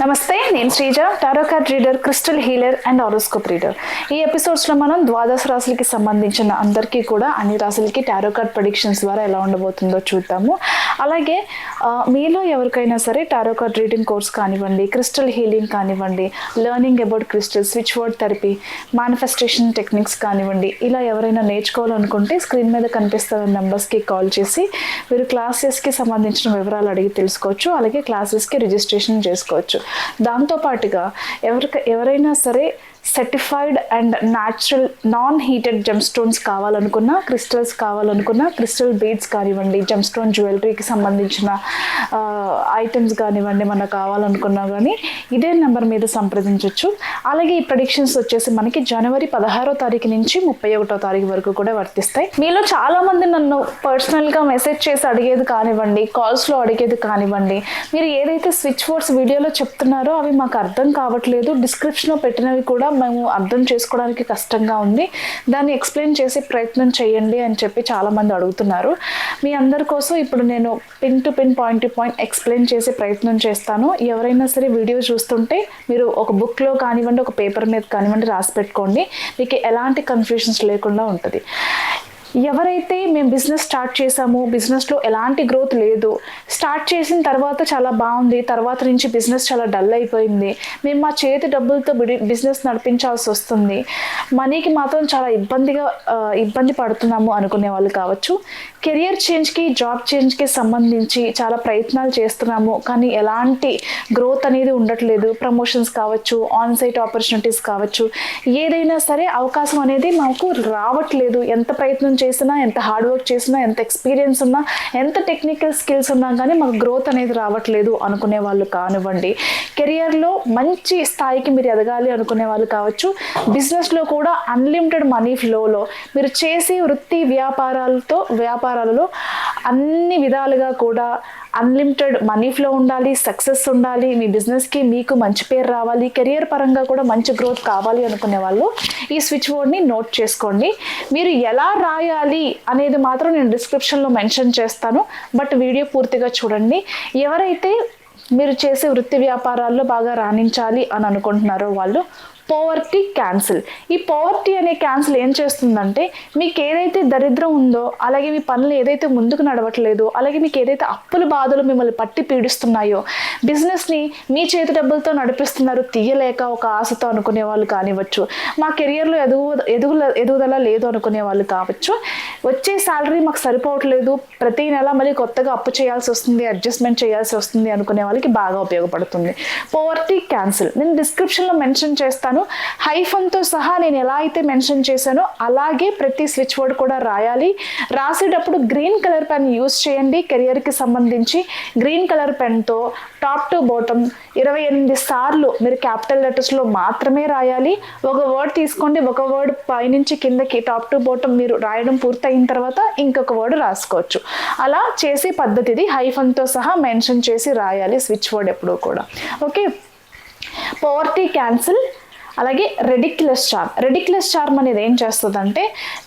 నమస్తే, నేను Sreeja, tarot card reader, crystal healer and horoscope reader. ఈ ఎపిసోడ్స్లో మనం ద్వాదశ రాశులకి సంబంధించిన అందరికీ కూడా అన్ని రాశులకి టారో కార్డ్ ప్రెడిక్షన్స్ ద్వారా ఎలా ఉండబోతుందో చూద్దాము. అలాగే మీలో ఎవరికైనా సరే టారో కార్డ్ రీడింగ్ కోర్స్ కానివ్వండి, క్రిస్టల్ హీలింగ్ కానివ్వండి, learning about crystal, switch word therapy, manifestation techniques కానివ్వండి, ఇలా ఎవరైనా నేర్చుకోవాలనుకుంటే స్క్రీన్ మీద కనిపిస్తున్న నెంబర్స్కి కాల్ చేసి మీరు క్లాసెస్కి సంబంధించిన వివరాలు అడిగి తెలుసుకోవచ్చు. అలాగే క్లాసెస్కి రిజిస్ట్రేషన్ చేసుకోవచ్చు. దాంతోపాటుగా ఎవరైనా సరే certified and natural non heated gemstones కావాలనుకున్నా, క్రిస్టల్స్ కావాలనుకున్నా, క్రిస్టల్ బీడ్స్ కానివ్వండి, జెమ్ స్టోన్ జ్యువెలరీకి సంబంధించిన ఐటమ్స్ కానివ్వండి, మనకు కావాలనుకున్నా కానీ ఇదే నెంబర్ మీద సంప్రదించవచ్చు. అలాగే ఈ ప్రెడిక్షన్స్ వచ్చేసి మనకి జనవరి 16వ తారీఖు నుంచి 31వ తారీఖు వరకు కూడా వర్తిస్తాయి. మీలో చాలామంది నన్ను పర్సనల్గా మెసేజ్ చేసి అడిగేది కానివ్వండి, కాల్స్లో అడిగేది కానివ్వండి, మీరు ఏదైతే స్విచ్ వర్డ్స్ వీడియోలో చెప్తున్నారో అవి మాకు అర్థం కావట్లేదు, డిస్క్రిప్షన్లో పెట్టినవి కూడా మేము అర్థం చేసుకోవడానికి కష్టంగా ఉంది, దాన్ని ఎక్స్ప్లెయిన్ చేసే ప్రయత్నం చేయండి అని చెప్పి చాలామంది అడుగుతున్నారు. మీ అందరి కోసం ఇప్పుడు నేను pin to pin, point to point explain చేసే ప్రయత్నం చేస్తాను. ఎవరైనా సరే వీడియో చూస్తుంటే మీరు ఒక బుక్లో కానివ్వండి, ఒక పేపర్ మీద కానివ్వండి రాసి పెట్టుకోండి, మీకు ఎలాంటి కన్ఫ్యూషన్స్ లేకుండా ఉంటుంది. ఎవరైతే మేము బిజినెస్ స్టార్ట్ చేసామో, బిజినెస్లో ఎలాంటి గ్రోత్ లేదు, స్టార్ట్ చేసిన తర్వాత చాలా బాగుంది, తర్వాత నుంచి బిజినెస్ చాలా డల్ అయిపోయింది, మేము మా చేతి డబ్బులతో బిజినెస్ నడిపించాల్సి వస్తుంది, మనీకి మాత్రం చాలా ఇబ్బంది పడుతున్నాము అనుకునే వాళ్ళు కావచ్చు, కెరియర్ చేంజ్కి, జాబ్ చేంజ్కి సంబంధించి చాలా ప్రయత్నాలు చేస్తున్నాము కానీ ఎలాంటి గ్రోత్ అనేది ఉండట్లేదు, ప్రమోషన్స్ కావచ్చు, ఆన్ సైట్ ఆపర్చునిటీస్ కావచ్చు, ఏదైనా సరే అవకాశం అనేది మాకు రావట్లేదు, ఎంత ప్రయత్నం చేసినా, ఎంత హార్డ్ వర్క్ చేసినా, ఎంత ఎక్స్పీరియన్స్ ఉన్నా, ఎంత టెక్నికల్ స్కిల్స్ ఉన్నా కానీ మాకు గ్రోత్ అనేది రావట్లేదు అనుకునే వాళ్ళు కానివ్వండి, కెరియర్లో మంచి స్థాయికి మీరు ఎదగాలి అనుకునే వాళ్ళు కావచ్చు, బిజినెస్లో కూడా అన్లిమిటెడ్ మనీ ఫ్లోలో మీరు చేసే వృత్తి వ్యాపారాలలో అన్ని విధాలుగా కూడా అన్లిమిటెడ్ మనీ ఫ్లో ఉండాలి, సక్సెస్ ఉండాలి, మీ బిజినెస్కి మీకు మంచి పేరు రావాలి, కెరియర్ పరంగా కూడా మంచి గ్రోత్ కావాలి అనుకునే వాళ్ళు ఈ స్విచ్ వర్డ్ని నోట్ చేసుకోండి. మీరు ఎలా రాయాలి అనేది మాత్రం నేను డిస్క్రిప్షన్లో మెన్షన్ చేస్తాను, బట్ వీడియో పూర్తిగా చూడండి. ఎవరైతే మీరు చేసే వృత్తి వ్యాపారాల్లో బాగా రాణించాలి అని అనుకుంటున్నారో వాళ్ళు పోవర్టీ క్యాన్సిల్. ఈ పోవర్టీ అనే క్యాన్సిల్ ఏం చేస్తుందంటే, మీకు ఏదైతే దరిద్రం ఉందో, అలాగే మీ పనులు ఏదైతే ముందుకు నడవట్లేదో, అలాగే మీకు ఏదైతే అప్పుల బాధలు మిమ్మల్ని పట్టి పీడిస్తున్నాయో, బిజినెస్ని మీ చేతి డబ్బులతో నడిపిస్తున్నారు తీయలేక ఒక ఆశతో అనుకునే వాళ్ళు కానివ్వచ్చు, మా కెరియర్లో ఎదుగుదల లేదు అనుకునే వాళ్ళు కావచ్చు, వచ్చే శాలరీ మాకు సరిపోవట్లేదు, ప్రతి నెల మళ్ళీ కొత్తగా అప్పు చేయాల్సి వస్తుంది, అడ్జస్ట్మెంట్ చేయాల్సి వస్తుంది అనుకునే వాళ్ళకి బాగా ఉపయోగపడుతుంది పోవర్టీ క్యాన్సిల్. నేను డిస్క్రిప్షన్లో మెన్షన్ చేస్తాను, హైఫన్తో సహా నేను ఎలా అయితే మెన్షన్ చేశానో అలాగే ప్రతి స్విచ్ వర్డ్ కూడా రాయాలి. రాసేటప్పుడు గ్రీన్ కలర్ పెన్ యూజ్ చేయండి. కెరియర్కి సంబంధించి గ్రీన్ కలర్ పెన్తో టాప్ టు బాటమ్ 28 సార్లు మీరు క్యాపిటల్ లెటర్స్లో మాత్రమే రాయాలి. ఒక వర్డ్ తీసుకోండి, ఒక వర్డ్ పైనుంచి కిందకి టాప్ టు బాటమ్ మీరు రాయడం పూర్తయిన తర్వాత ఇంకొక వర్డ్ రాసుకోవచ్చు. అలా చేసే పద్ధతిది, హైఫన్తో సహా మెన్షన్ చేసి రాయాలి స్విచ్ వర్డ్ ఎప్పుడూ కూడా. Okay, poverty cancel. అలాగే రెడిక్యులస్ చార్మ్ అనేది ఏం చేస్తుందంటే,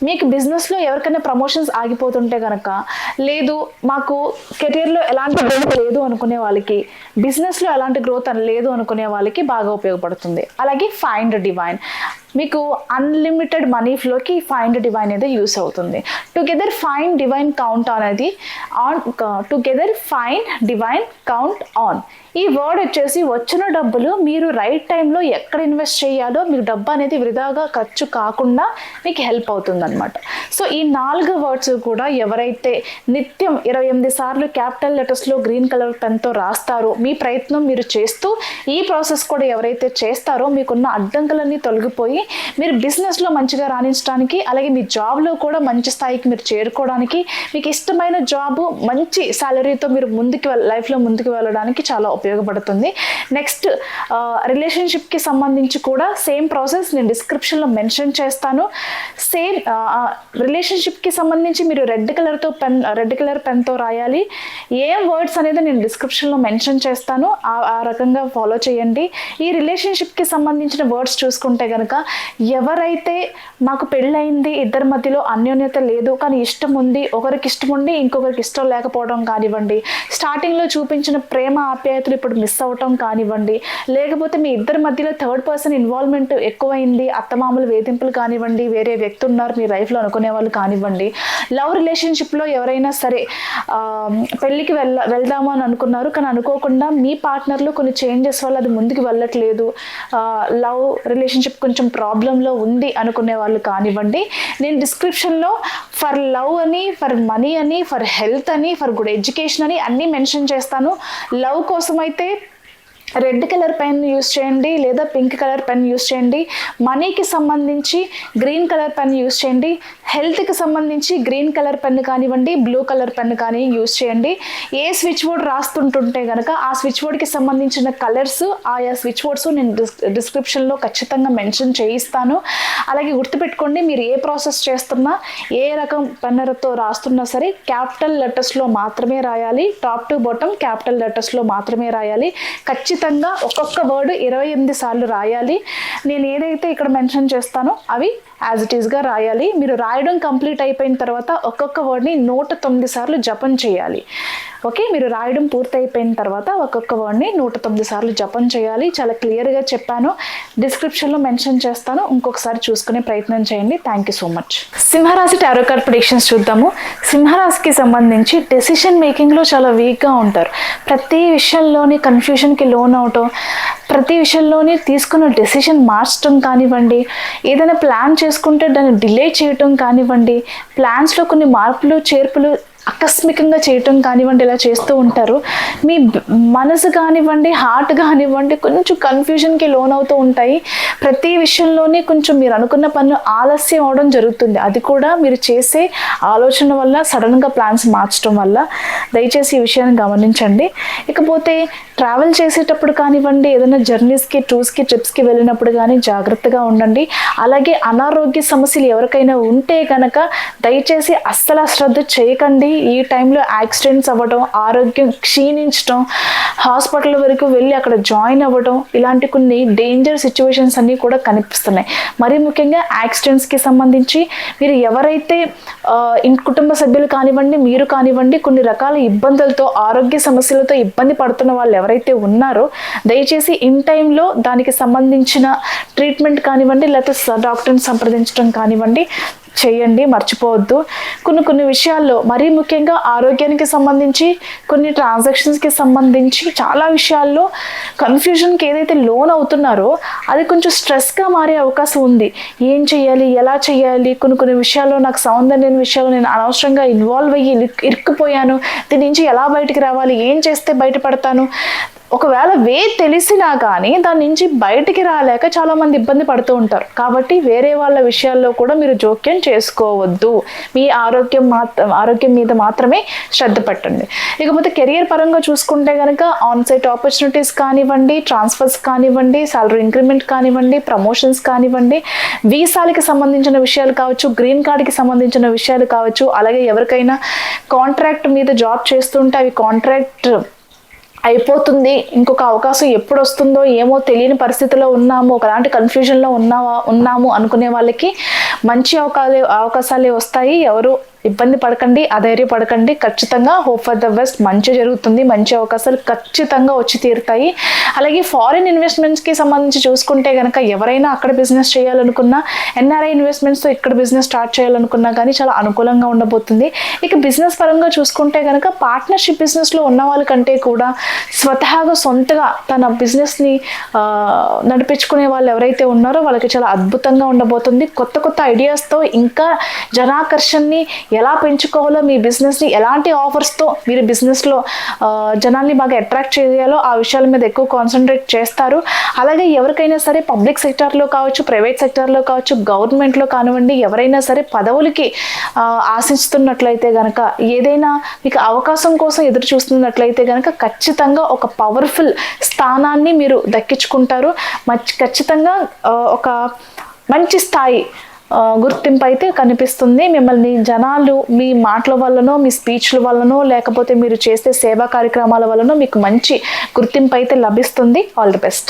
మీకు బిజినెస్లో ఎవరికైనా ప్రమోషన్స్ ఆగిపోతుంటే కనుక, లేదు మాకు కెరియర్లో ఎలాంటి గ్రోత్ లేదు అనుకునే వాళ్ళకి, బిజినెస్లో ఎలాంటి గ్రోత్ లేదు అనుకునే వాళ్ళకి బాగా ఉపయోగపడుతుంది. అలాగే ఫైండ్ డివైన్, మీకు అన్లిమిటెడ్ మనీ ఫ్లోకి ఫైండ్ డివైన్ అనేది యూస్ అవుతుంది. టుగెదర్ ఫైండ్ డివైన్ కౌంట్ అనేది ఆన్. ఈ వర్డ్ వచ్చేసి వచ్చిన డబ్బులు మీరు రైట్ టైంలో ఎక్కడ ఇన్వెస్ట్ చేయాలో, మీకు డబ్బు అనేది వృధాగా ఖర్చు కాకుండా మీకు హెల్ప్ అవుతుంది అనమాట. సో ఈ 4 వర్డ్స్ కూడా ఎవరైతే నిత్యం 28 సార్లు క్యాపిటల్ లెటర్స్లో గ్రీన్ కలర్ పెన్తో రాస్తారో, మీ ప్రయత్నం మీరు చేస్తూ ఈ ప్రాసెస్ కూడా ఎవరైతే చేస్తారో, మీకున్న అడ్డంకులన్నీ తొలగిపోయి మీరు బిజినెస్లో మంచిగా రాణించడానికి, అలాగే మీ జాబ్లో కూడా మంచి స్థాయికి మీరు చేరుకోవడానికి, మీకు ఇష్టమైన జాబ్ మంచి శాలరీతో మీరు లైఫ్లో ముందుకు వెళ్ళడానికి చాలా ఉపయోగపడుతుంది. నెక్స్ట్ రిలేషన్షిప్కి సంబంధించి కూడా సేమ్ ప్రాసెస్ నేను డిస్క్రిప్షన్లో మెన్షన్ చేస్తాను. సేమ్ రిలేషన్షిప్కి సంబంధించి మీరు రెడ్ కలర్ పెన్తో రాయాలి. ఏం వర్డ్స్ అనేది నేను డిస్క్రిప్షన్లో మెన్షన్ చేస్తాను, ఆ రకంగా ఫాలో చేయండి. ఈ రిలేషన్షిప్కి సంబంధించిన వర్డ్స్ చూసుకుంటే కనుక ఎవరైతే మాకు పెళ్ళయింది, ఇద్దరి మధ్యలో అన్యోన్యత లేదు కానీ ఇష్టం ఉంది, ఒకరికి ఇష్టం ఉండి ఇంకొకరికి ఇష్టం లేకపోవడం కానివ్వండి, స్టార్టింగ్లో చూపించిన ప్రేమ ఆప్యాయతలు ఇప్పుడు మిస్ అవ్వటం కానివ్వండి, లేకపోతే మీ ఇద్దరి మధ్యలో థర్డ్ పర్సన్ ఇన్వాల్వ్మెంట్ ఎక్కువైంది, అత్తమామలు వేధింపులు కానివ్వండి, వేరే వ్యక్తి ఉన్నారు మీ లైఫ్లో అనుకునే వాళ్ళు కానివ్వండి, లవ్ రిలేషన్షిప్లో ఎవరైనా సరే పెళ్ళికి వెళ్దాము అని అనుకున్నారు కానీ అనుకోకుండా మీ పార్ట్నర్లో కొన్ని చేంజెస్ వల్ల అది ముందుకు వెళ్ళట్లేదు, లవ్ రిలేషన్షిప్ కొంచెం ప్రాబ్లంలో ఉంది అనుకునే వాళ్ళు కానివ్వండి, నేను డిస్క్రిప్షన్లో ఫర్ లవ్ అని, ఫర్ మనీ అని, ఫర్ హెల్త్ అని, ఫర్ గుడ్ ఎడ్యుకేషన్ అని అన్నీ మెన్షన్ చేస్తాను. లవ్ కోసం అయితే రెడ్ కలర్ పెన్ యూస్ చేయండి లేదా పింక్ కలర్ పెన్ యూస్ చేయండి. మనీకి సంబంధించి గ్రీన్ కలర్ పెన్ యూస్ చేయండి. హెల్త్కి సంబంధించి గ్రీన్ కలర్ పెన్ కానివ్వండి, బ్లూ కలర్ పెన్ కానీ యూస్ చేయండి. ఏ స్విచ్ బోర్డ్ రాస్తుంటుంటే కనుక ఆ స్విచ్ బోర్డ్కి సంబంధించిన కలర్స్, ఆయా స్విచ్ బోర్డ్స్ నేను డిస్క్రిప్షన్లో ఖచ్చితంగా మెన్షన్ చేయిస్తాను. అలాగే గుర్తుపెట్టుకోండి, మీరు ఏ ప్రాసెస్ చేస్తున్నా, ఏ రకం పెన్నరతో రాస్తున్నా సరే క్యాపిటల్ లెటర్స్లో మాత్రమే రాయాలి. టాప్ టు బాటమ్ క్యాపిటల్ లెటర్స్లో మాత్రమే రాయాలి. ఖచ్చితంగా ఒక్కొక్క వర్డ్ 28 సార్లు రాయాలి. నేను ఏదైతే ఇక్కడ మెన్షన్ చేస్తానో అవి యాజ్ ఇట్ ఈస్గా రాయాలి. మీరు రాయడం కంప్లీట్ అయిపోయిన తర్వాత ఒక్కొక్క వర్డ్ని 109 సార్లు జపం చేయాలి. ఓకే, మీరు రాయడం పూర్తి అయిపోయిన తర్వాత ఒక్కొక్క వర్డ్ని 109 సార్లు జపం చేయాలి. చాలా క్లియర్గా చెప్పాను, డిస్క్రిప్షన్లో మెన్షన్ చేస్తాను, ఇంకొకసారి చూసుకునే ప్రయత్నం చేయండి. Thank you so much. సింహరాశి టారో కార్డ్ ప్రెడిక్షన్స్ చూద్దాము. సింహరాశికి సంబంధించి డెసిషన్ మేకింగ్లో చాలా వీక్గా ఉంటారు. ప్రతి విషయంలోని కన్ఫ్యూషన్కి లోన్ అవటం, ప్రతి విషయంలోని తీసుకున్న డెసిషన్ మార్చడం కానివ్వండి, ఏదైనా ప్లాన్ చేసుకుంటే దాన్ని డిలే చేయటం కానివ్వండి, ప్లాన్స్లో కొన్ని మార్పులు చేర్పులు ఆకస్మికంగా చేయటం కానివ్వండి, ఇలా చేస్తూ ఉంటారు. మీ మనసు కానివ్వండి, హార్ట్ కానివ్వండి కొంచెం కన్ఫ్యూజన్కి లోన్ అవుతూ ఉంటాయి. ప్రతి విషయంలోనే కొంచెం మీరు అనుకున్న పనులు ఆలస్యం అవడం జరుగుతుంది. అది కూడా మీరు చేసే ఆలోచన వల్ల, సడన్గా ప్లాన్స్ మార్చడం వల్ల. దయచేసి ఈ విషయాన్ని గమనించండి. ఇకపోతే ట్రావెల్ చేసేటప్పుడు కానివ్వండి, ఏదైనా జర్నీస్కి, టూర్స్కి, ట్రిప్స్కి వెళ్ళినప్పుడు కానీ జాగ్రత్తగా ఉండండి. అలాగే అనారోగ్య సమస్యలు ఎవరికైనా ఉంటే కనుక దయచేసి అస్సలు అశ్రద్ధ చేయకండి. ఈ టైంలో యాక్సిడెంట్స్ అవ్వడం, ఆరోగ్యం క్షీణించడం, హాస్పిటల్ వరకు వెళ్ళి అక్కడ జాయిన్ అవ్వడం, ఇలాంటి కొన్ని డేంజర్ సిచ్యువేషన్స్ అన్నీ కూడా కనిపిస్తున్నాయి. మరీ ముఖ్యంగా యాక్సిడెంట్స్కి సంబంధించి మీరు ఎవరైతే కుటుంబ సభ్యులు కానివ్వండి, మీరు కానివ్వండి కొన్ని రకాల ఇబ్బందులతో, ఆరోగ్య సమస్యలతో ఇబ్బంది పడుతున్న వాళ్ళు ఎవరైతే ఉన్నారో దయచేసి ఇన్ టైంలో దానికి సంబంధించిన ట్రీట్మెంట్ కానివ్వండి, లేకపోతే డాక్టర్ని సంప్రదించడం కానివ్వండి చేయండి, మర్చిపోవద్దు. కొన్ని విషయాల్లో మరీ ముఖ్యంగా ఆరోగ్యానికి సంబంధించి, కొన్ని ట్రాన్సాక్షన్స్కి సంబంధించి చాలా విషయాల్లో కన్ఫ్యూజన్కి ఏదైతే లోన్ అవుతున్నారో అది కొంచెం స్ట్రెస్గా మారే అవకాశం ఉంది. ఏం చేయాలి, ఎలా చేయాలి, కొన్ని విషయాల్లో నాకు సంబంధం లేని విషయాల్లో నేను అనవసరంగా ఇన్వాల్వ్ అయ్యి ఇరుక్కుపోయాను, దీని నుంచి ఎలా బయటికి రావాలి, ఏం చేస్తే బయటపడతాను, ఒకవేళ తెలిసినా కానీ దాని నుంచి బయటికి రాలేక చాలామంది ఇబ్బంది పడుతూ ఉంటారు. కాబట్టి వేరే వాళ్ళ విషయాల్లో కూడా మీరు జోక్యం చేసుకోవద్దు. మీ ఆరోగ్యం మీద మాత్రమే శ్రద్ధ పెట్టండి. ఇకపోతే కెరియర్ పరంగా చూసుకుంటే కనుక ఆన్సైట్ ఆపర్చునిటీస్ కానివ్వండి, ట్రాన్స్ఫర్స్ కానివ్వండి, సాలరీ ఇంక్రిమెంట్ కానివ్వండి, ప్రమోషన్స్ కానివ్వండి, వీసాలకి సంబంధించిన విషయాలు కావచ్చు, గ్రీన్ కార్డ్కి సంబంధించిన విషయాలు కావచ్చు, అలాగే ఎవరికైనా కాంట్రాక్ట్ మీద జాబ్ చేస్తుంటే అవి కాంట్రాక్ట్ అయిపోతుంది, ఇంకొక అవకాశం ఎప్పుడు వస్తుందో ఏమో తెలియని పరిస్థితిలో ఉన్నాము, ఒకలాంటి కన్ఫ్యూజన్లో ఉన్నాము అనుకునే వాళ్ళకి మంచి అవకాశాలే వస్తాయి. ఎవరు ఇబ్బంది పడకండి, అధైర్యపడకండి. ఖచ్చితంగా హోప్ ఫర్ ద బెస్ట్, మంచి జరుగుతుంది, మంచి అవకాశాలు ఖచ్చితంగా వచ్చి తీరుతాయి. అలాగే ఫారిన్ ఇన్వెస్ట్మెంట్స్కి సంబంధించి చూసుకుంటే కనుక ఎవరైనా అక్కడ బిజినెస్ చేయాలనుకున్నా, ఎన్ఆర్ఐ ఇన్వెస్ట్మెంట్స్తో ఇక్కడ బిజినెస్ స్టార్ట్ చేయాలనుకున్నా కానీ చాలా అనుకూలంగా ఉండబోతుంది. ఇక బిజినెస్ పరంగా చూసుకుంటే కనుక పార్ట్నర్షిప్ బిజినెస్లో ఉన్న వాళ్ళకంటే కూడా స్వతహాగా సొంతగా తన బిజినెస్ని నడిపించుకునే వాళ్ళు ఎవరైతే ఉన్నారో వాళ్ళకి చాలా అద్భుతంగా ఉండబోతుంది. కొత్త ఐడియాస్తో ఇంకా జనాకర్షణని ఎలా పెంచుకోవాలో, మీ బిజినెస్ని ఎలాంటి ఆఫర్స్తో మీరు బిజినెస్లో జనాల్ని బాగా అట్రాక్ట్ చేయాలో ఆ విషయాల మీద ఎక్కువ కాన్సన్ట్రేట్ చేస్తారు. అలాగే ఎవరికైనా సరే పబ్లిక్ సెక్టార్లో కావచ్చు, ప్రైవేట్ సెక్టార్లో కావచ్చు, గవర్నమెంట్లో కానివ్వండి, ఎవరైనా సరే పదవులకి ఆశిస్తున్నట్లయితే కనుక, ఏదైనా మీకు అవకాశం కోసం ఎదురు చూస్తున్నట్లయితే కనుక ఖచ్చితంగా ఒక పవర్ఫుల్ స్థానాన్ని మీరు దక్కించుకుంటారు. ఖచ్చితంగా ఒక మంచి స్థాయి గుర్తింపు అయితే కనిపిస్తుంది. మిమ్మల్ని జనాలు మీ మాటల వల్లనో, మీ స్పీచ్ల వల్లనో, లేకపోతే మీరు చేసే సేవా కార్యక్రమాల వల్లనో మీకు మంచి గుర్తింపు అయితే లభిస్తుంది. All the best.